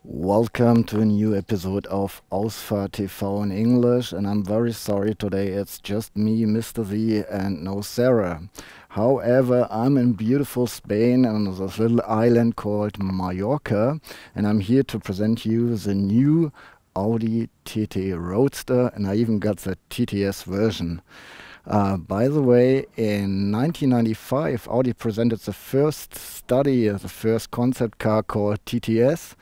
Welcome to a new episode of Ausfahrt.tv in English, and I'm very sorry today it's just me, Mr. Z, and no Sarah. However, I'm in beautiful Spain on this little island called Mallorca, and I'm here to present you the new Audi TT Roadster, and I even got the TTS version. By the way, in 1995, Audi presented the first study, the first concept car called TTS.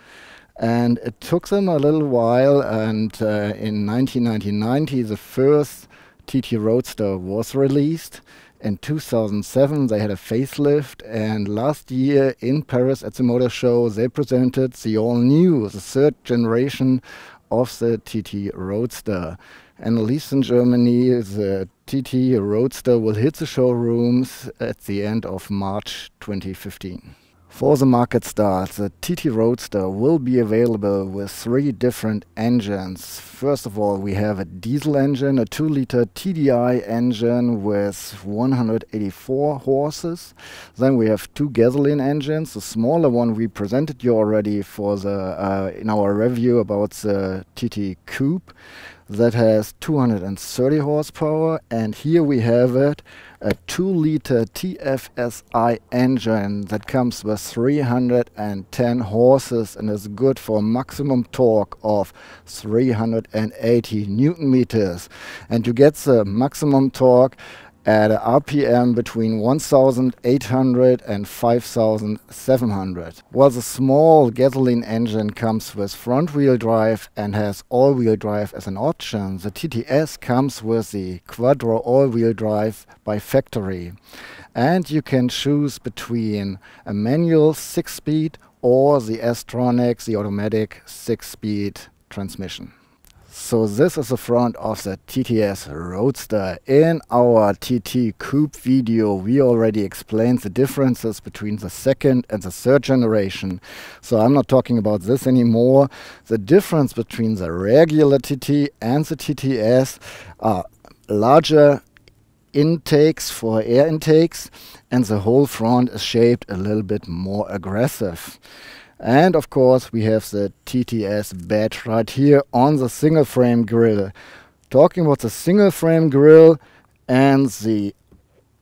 And it took them a little while, and in 1990 the first TT Roadster was released. In 2007 they had a facelift, and last year in Paris at the motor show they presented the all-new, the third generation of the TT Roadster. And at least in Germany the TT Roadster will hit the showrooms at the end of March 2015. For the market start, the TT Roadster will be available with 3 different engines. First of all, we have a diesel engine, a 2-liter TDI engine with 184 horses. Then we have 2 gasoline engines. The smaller one we presented you already for the in our review about the TT Coupe. That has 230 horsepower, and here we have it, a 2-liter TFSI engine that comes with 310 horses and is good for a maximum torque of 380 Newton meters. And you get the maximum torque at a RPM between 1,800 and 5,700. While the small gasoline engine comes with front-wheel drive and has all-wheel drive as an option, the TTS comes with the Quattro all-wheel drive by factory. And you can choose between a manual 6-speed or the S-Tronic, the automatic 6-speed transmission. So this is the front of the TTS Roadster. In our TT Coupe video we already explained the differences between the second and the third generation. So I'm not talking about this anymore. The difference between the regular TT and the TTS are larger intakes for air intakes, and the whole front is shaped a little bit more aggressive. And of course we have the TTS badge right here on the single frame grille. Talking about the single frame grille and the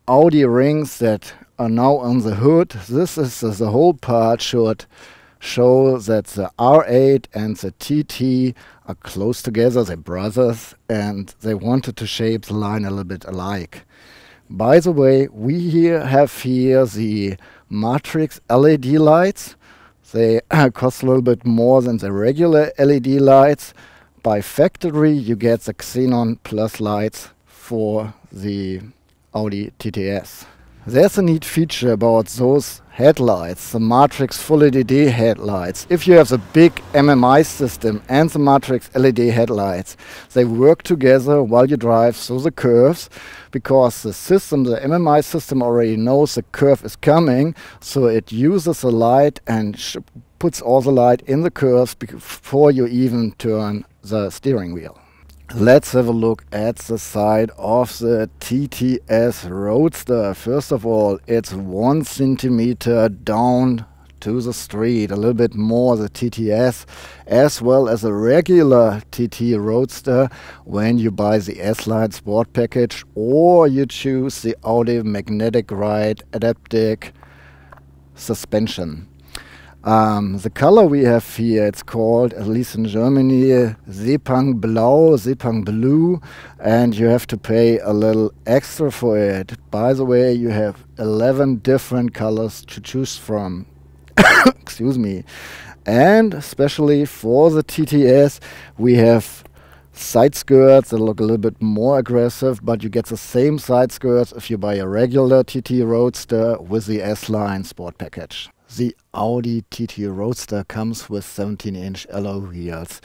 Audi rings that are now on the hood, this is the whole part should show that the R8 and the TT are close together, they're brothers, and they wanted to shape the line a little bit alike. By the way, we have here the Matrix LED lights. They cost a little bit more than the regular LED lights. By factory you get the Xenon Plus lights for the Audi TTS. There's a neat feature about those headlights, the Matrix Full LED headlights. If you have the big MMI system and the Matrix LED headlights, they work together while you drive through the curves, because the system, the MMI system, already knows the curve is coming, so it uses the light and puts all the light in the curves before you even turn the steering wheel. Let's have a look at the side of the TTS Roadster. First of all, it's 1 centimeter down to the street, a little bit more the TTS, as well as a regular TT Roadster when you buy the S-Line Sport package or you choose the Audi Magnetic Ride Adaptive suspension. The color we have here, it's called, at least in Germany, Sepang Blau, Sepang Blue, and you have to pay a little extra for it. By the way, you have 11 different colors to choose from. Excuse me. And especially for the TTS, we have side skirts that look a little bit more aggressive, but you get the same side skirts if you buy a regular TT Roadster with the S-Line Sport package. The Audi TT Roadster comes with 17-inch alloy wheels.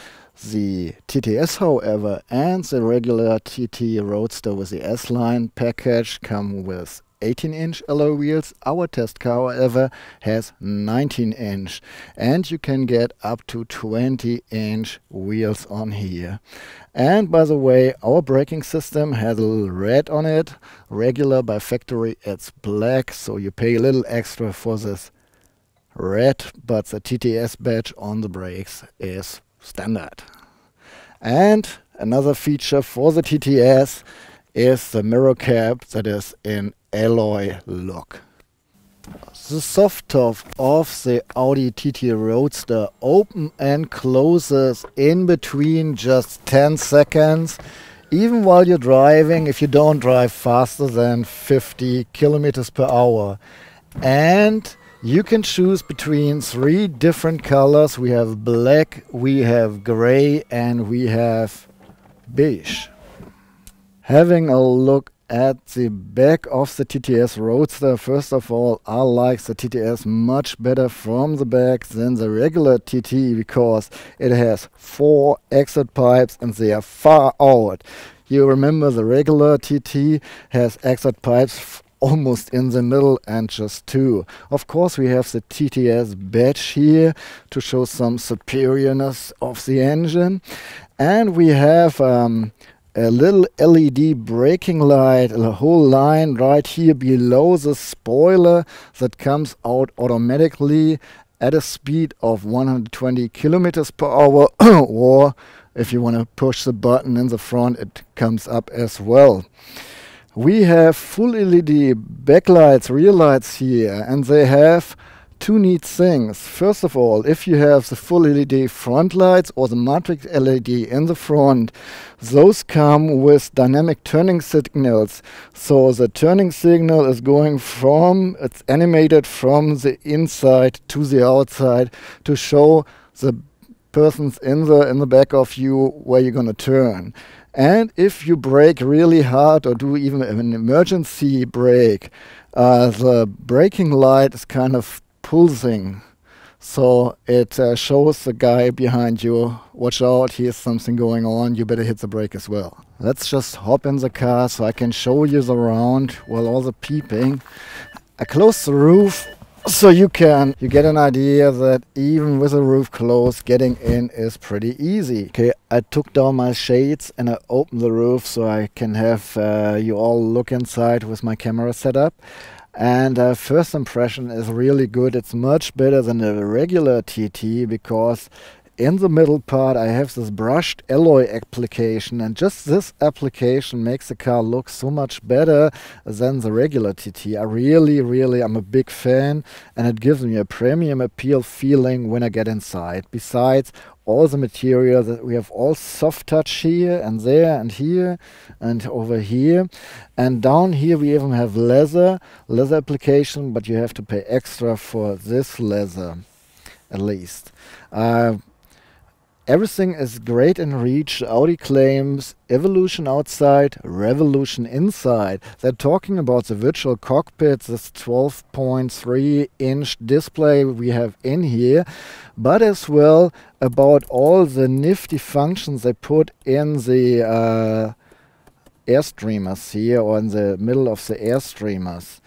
The TTS, however, and the regular TT Roadster with the S-Line package come with 18-inch alloy wheels. Our test car, however, has 19-inch, and you can get up to 20-inch wheels on here. And by the way, our braking system has a little red on it. Regular by factory it's black, so you pay a little extra for this red, but the TTS badge on the brakes is standard. And another feature for the TTS is the mirror cap that is in alloy look. The soft top of the Audi TTS Roadster open and closes in between just 10 seconds, even while you're driving, if you don't drive faster than 50 kilometers per hour. And you can choose between 3 different colors. We have black, we have gray, and we have beige. Having a look at the back of the TTS Roadster, first of all, I like the TTS much better from the back than the regular TT because it has 4 exit pipes and they are far out. You remember the regular TT has exit pipes almost in the middle and just 2. Of course, we have the TTS badge here to show some superiorness of the engine, and we have a little LED braking light, a whole line right here below the spoiler that comes out automatically at a speed of 120 kilometers per hour or if you want to push the button in the front, it comes up as well. We have full LED backlights, rear lights here, and they have 2 neat things. First of all, if you have the full LED front lights or the matrix LED in the front, those come with dynamic turning signals. So the turning signal is going from, it's animated from the inside to the outside to show the persons in the back of you where you're going to turn. And if you brake really hard or do even an emergency brake, the braking light is kind of pulsing, so it shows the guy behind you, watch out, here's something going on, you better hit the brake as well. Let's just hop in the car so I can show you the round while all the peeping. I close the roof so you get an idea that even with the roof closed, getting in is pretty easy. Okay, I took down my shades and I opened the roof so I can have you all look inside with my camera set up. And first impression is really good. It's much better than a regular TT because in the middle part I have this brushed alloy application, and just this application makes the car look so much better than the regular TT. I really I'm a big fan, and it gives me a premium appeal feeling when I get inside. Besides all the material that we have, all soft touch here and there and here and over here, and down here we even have leather application, but you have to pay extra for this leather at least. Everything is great in reach. Audi claims evolution outside, revolution inside. They're talking about the virtual cockpit, this 12.3-inch display we have in here, but as well about all the nifty functions they put in the Airstreamers here, or in the middle of the Airstreamers.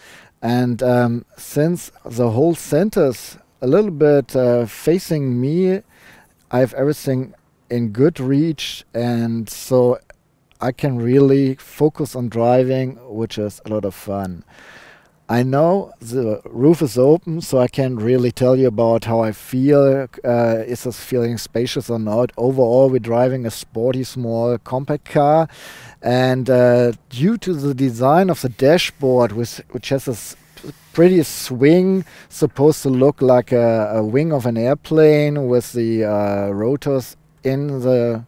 And since the whole center's a little bit facing me, I have everything in good reach, and so I can really focus on driving, which is a lot of fun. I know the roof is open, so I can't really tell you about how I feel. Is this feeling spacious or not? Overall, we're driving a sporty, small, compact car, and due to the design of the dashboard, which has this pretty swing, supposed to look like a wing of an airplane with the rotors in the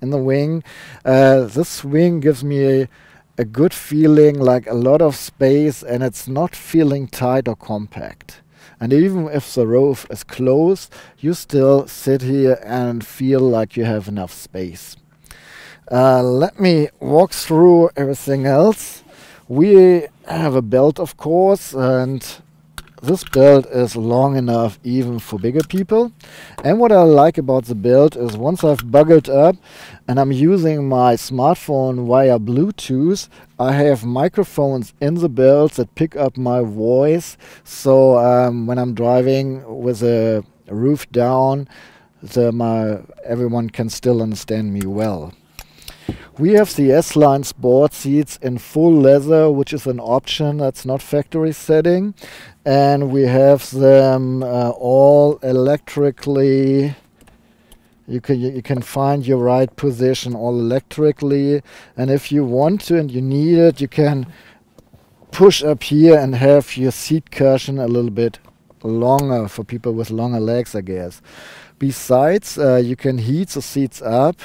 wing. This swing gives me a good feeling, like a lot of space, and it's not feeling tight or compact. And even if the roof is closed, you still sit here and feel like you have enough space. Let me walk through everything else. We have a belt, of course, and this belt is long enough even for bigger people. And what I like about the belt is once I've buckled up and I'm using my smartphone via Bluetooth, I have microphones in the belt that pick up my voice. So when I'm driving with the roof down, everyone can still understand me well. We have the S-Line sport seats in full leather, which is an option. That's not factory setting. And we have them all electrically. You can find your right position all electrically. And if you want to and you need it, you can push up here and have your seat cushion a little bit longer for people with longer legs, I guess. Besides, you can heat the seats up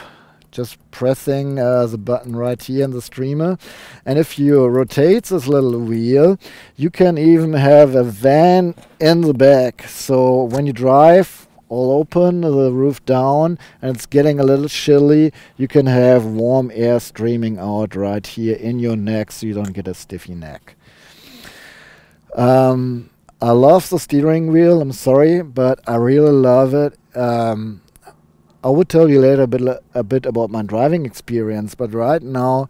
just pressing the button right here in the streamer. And if you rotate this little wheel, you can even have a fan in the back. So when you drive, all open, the roof down, and it's getting a little chilly, you can have warm air streaming out right here in your neck so you don't get a stiffy neck. I love the steering wheel, I'm sorry, but I really love it. I will tell you later a bit about my driving experience, but right now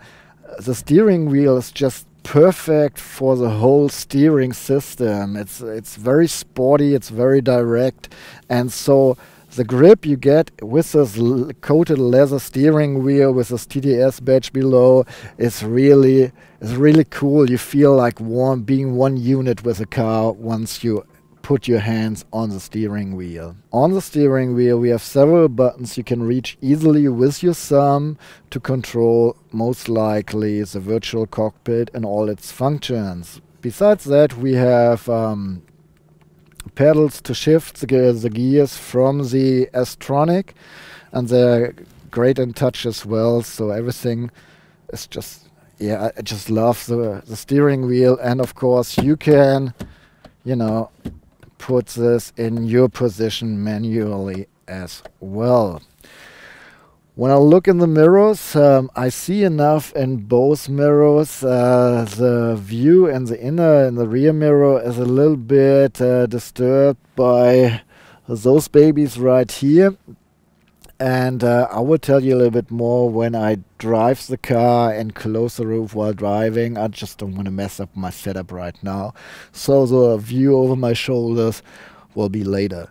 the steering wheel is just perfect for the whole steering system. It's very sporty, it's very direct, and so the grip you get with this coated leather steering wheel with this TTS badge below is really cool. You feel like being one unit with the car once you put your hands on the steering wheel. On the steering wheel we have several buttons you can reach easily with your thumb to control most likely the virtual cockpit and all its functions. Besides that, we have pedals to shift the gears from the S-Tronic, and they're great in touch as well, so everything is just, yeah, I just love the steering wheel. And of course you can, you know, put this in your position manually as well. When I look in the mirrors, I see enough in both mirrors. The view in the rear mirror is a little bit disturbed by those babies right here. And I will tell you a little bit more when I drive the car and close the roof while driving. I just don't want to mess up my setup right now. So the view over my shoulders will be later.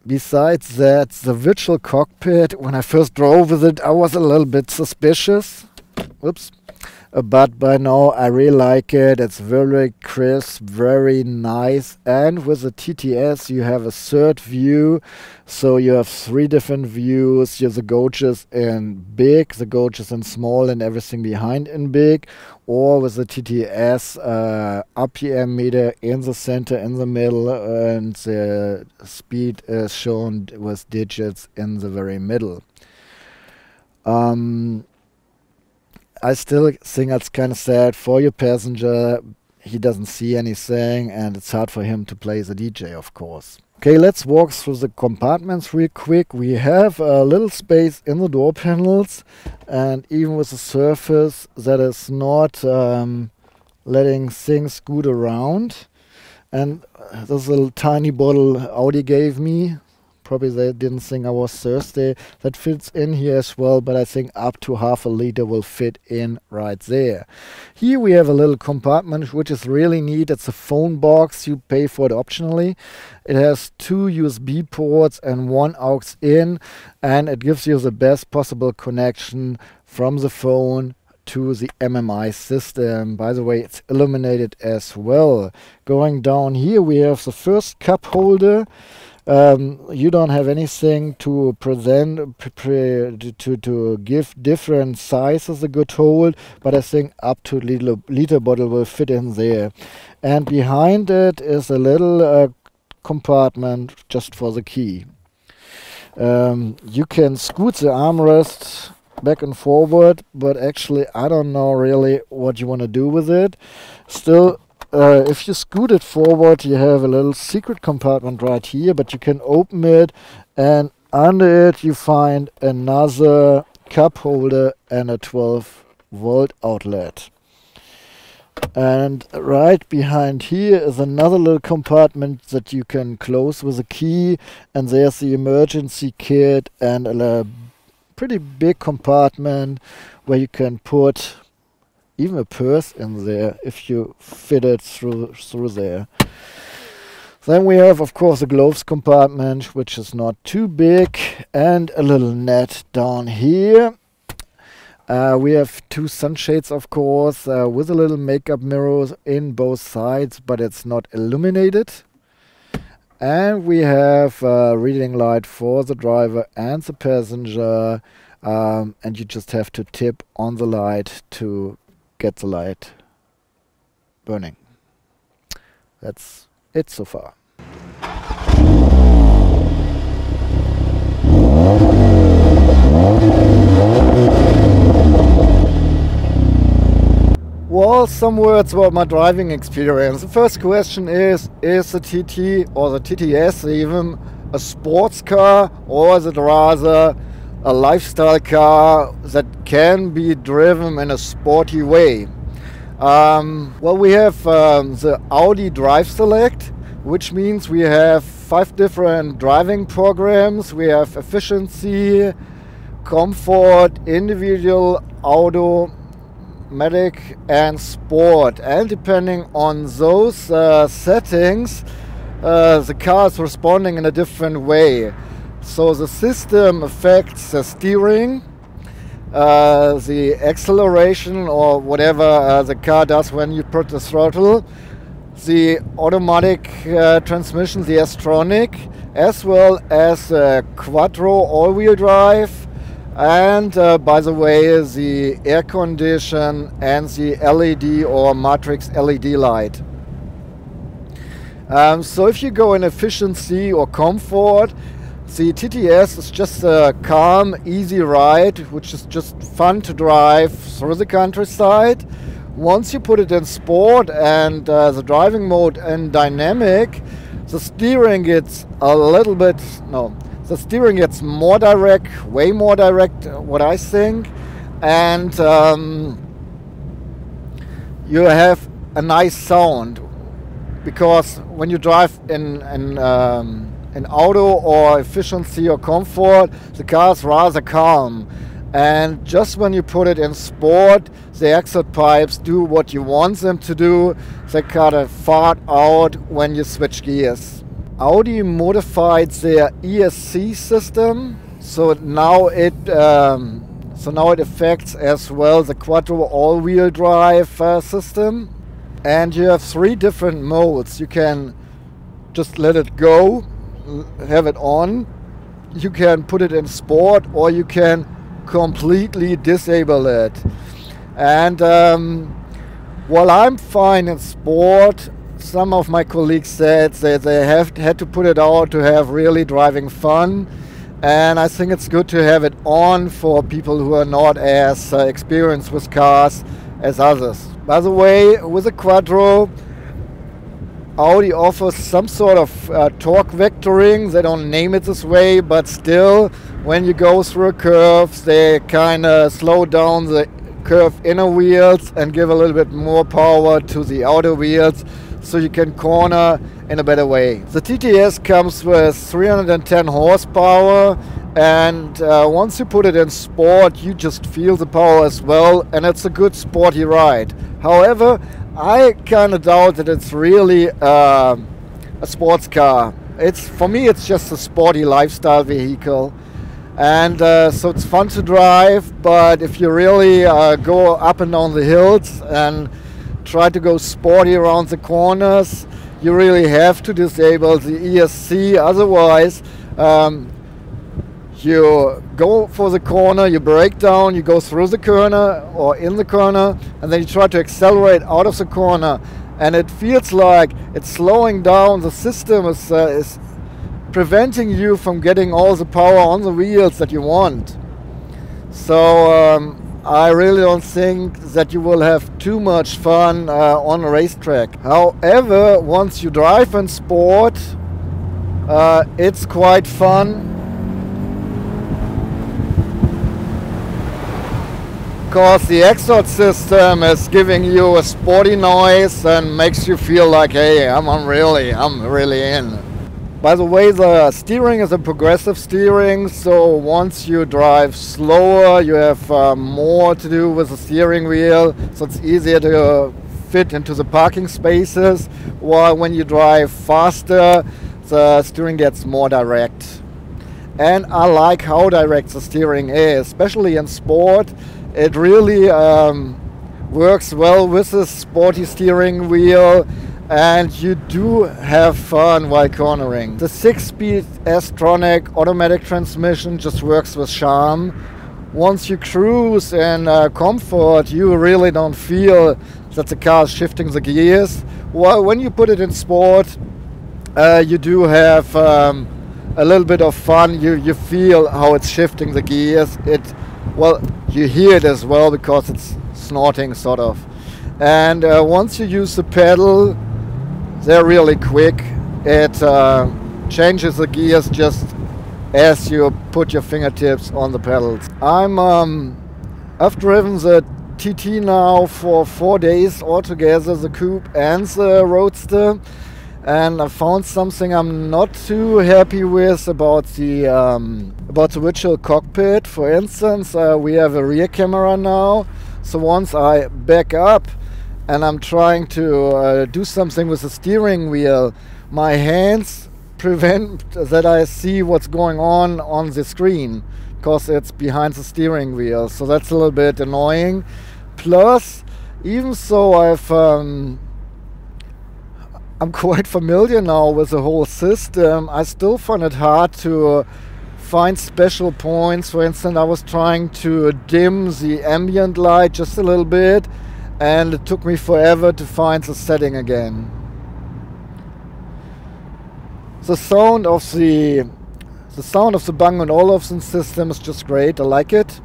Besides that, the virtual cockpit, when I first drove with it, I was a little bit suspicious. Whoops. But by now I really like it. It's very crisp, very nice. And with the TTS you have a third view. So you have three different views. You have the gauges in big, the gauges in small, and everything behind in big. Or with the TTS RPM meter in the center, in the middle, and the speed is shown with digits in the very middle. I still think it's kind of sad for your passenger. He doesn't see anything, and it's hard for him to play the DJ, of course. Okay, let's walk through the compartments real quick. We have a little space in the door panels, and even with the surface that is not letting things scoot around. And this little tiny bottle Audi gave me. Probably they didn't think I was thirsty. That fits in here as well, but I think up to half a liter will fit in right there. Here we have a little compartment which is really neat. It's a phone box. You pay for it optionally. It has two USB ports and one aux in, and it gives you the best possible connection from the phone to the MMI system. By the way, it's illuminated as well. Going down here we have the first cup holder. You don't have anything to present to give different sizes a good hold, but I think up to liter bottle will fit in there. And behind it is a little compartment just for the key. You can scoot the armrest back and forward, but actually I don't know really what you want to do with it. Still, if you scoot it forward, you have a little secret compartment right here, but you can open it, and under it you find another cup holder and a 12-volt outlet. And right behind here is another little compartment that you can close with a key, and there's the emergency kit and a pretty big compartment where you can put even a purse in there if you fit it through there. Then we have, of course, a gloves compartment, which is not too big, and a little net down here. We have two sunshades, of course, with a little makeup mirrors in both sides, but it's not illuminated. And we have a reading light for the driver and the passenger, and you just have to tap on the light to get the light burning. That's it so far. Well, some words about my driving experience. The first question is the TT or the TTS even a sports car, or is it rather a lifestyle car that can be driven in a sporty way? Well, we have the Audi Drive Select, which means we have 5 different driving programs. We have efficiency, comfort, individual, automatic and sport, and depending on those settings, the car is responding in a different way. So the system affects the steering, the acceleration, or whatever the car does when you put the throttle, the automatic transmission, the S-tronic, as well as quattro all-wheel drive, and by the way, the air condition and the LED or matrix LED light. So if you go in efficiency or comfort, the TTS is just a calm, easy ride, which is just fun to drive through the countryside. Once you put it in sport and the driving mode and dynamic, the steering gets a little bit, the steering gets more direct, way more direct, what I think. And you have a nice sound, because when you drive in auto or efficiency or comfort, the car is rather calm. And just when you put it in sport, the exhaust pipes do what you want them to do. They kind of fart out when you switch gears. Audi modified their Esc system, so now it affects as well the quattro all-wheel drive system. And you have 3 different modes. You can just let it go, have it on. You can put it in sport, or you can completely disable it. And while I'm fine in sport, some of my colleagues said that they had to put it out to have really driving fun. And I think it's good to have it on for people who are not as experienced with cars as others. By the way, with the quattro, Audi offers some sort of torque vectoring. They don't name it this way, but still, when you go through curves, they kind of slow down the curve inner wheels and give a little bit more power to the outer wheels, so you can corner in a better way. The TTS comes with 310 horsepower, and once you put it in sport, you just feel the power as well, and it's a good sporty ride. However, I kind of doubt that it's really a sports car. For me, it's just a sporty lifestyle vehicle. And so it's fun to drive, but if you really go up and down the hills and try to go sporty around the corners, you really have to disable the ESC. Otherwise, you go for the corner, you brake down, you go through the corner or in the corner, and then you try to accelerate out of the corner, and it feels like it's slowing down. The system is preventing you from getting all the power on the wheels that you want. So I really don't think that you will have too much fun on a racetrack. However, once you drive in sport, it's quite fun, because the exhaust system is giving you a sporty noise and makes you feel like, hey, I'm really in. By the way, the steering is a progressive steering, so once you drive slower, you have more to do with the steering wheel, so it's easier to fit into the parking spaces, while when you drive faster, the steering gets more direct. And I like how direct the steering is, especially in sport. It really works well with the sporty steering wheel, and you do have fun while cornering. The 6-speed S-tronic automatic transmission just works with charm. Once you cruise in comfort, you really don't feel that the car is shifting the gears. While when you put it in sport, you do have a little bit of fun. You feel how it's shifting the gears. Well, you hear it as well because it's snorting sort of. And once you use the pedal, they're really quick. It changes the gears just as you put your fingertips on the pedals. I've driven the TT now for 4 days altogether, the coupe and the Roadster, and I found something I'm not too happy with about the virtual cockpit. For instance, we have a rear camera now, so once I back up and I'm trying to do something with the steering wheel, my hands prevent that I see what's going on the screen because it's behind the steering wheel, so that's a little bit annoying. Plus, even so, I'm quite familiar now with the whole system, I still find it hard to find special points. For instance, I was trying to dim the ambient light just a little bit, and it took me forever to find the setting again. The sound of the Bang & Olufsen system is just great. I like it.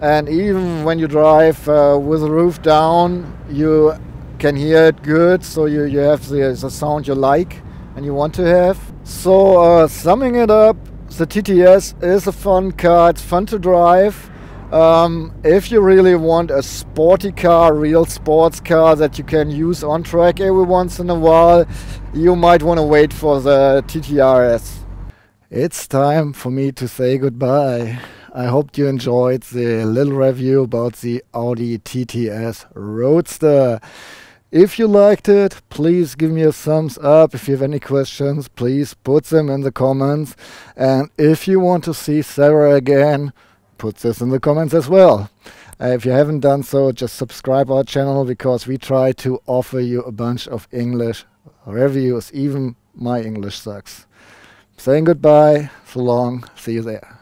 And even when you drive with the roof down, you can hear it good, so you have the sound you like and you want to have. So summing it up, the TTS is a fun car. It's fun to drive. If you really want a sporty car, real sports car that you can use on track every once in a while, you might want to wait for the TTRS. It's time for me to say goodbye. I hope you enjoyed the little review about the Audi TTS Roadster. If you liked it, please give me a thumbs up. If you have any questions, please put them in the comments. And if you want to see Sarah again, put this in the comments as well. If you haven't done so, just subscribe our channel, because we try to offer you a bunch of English reviews. Even my English sucks. Saying goodbye, so long, see you there.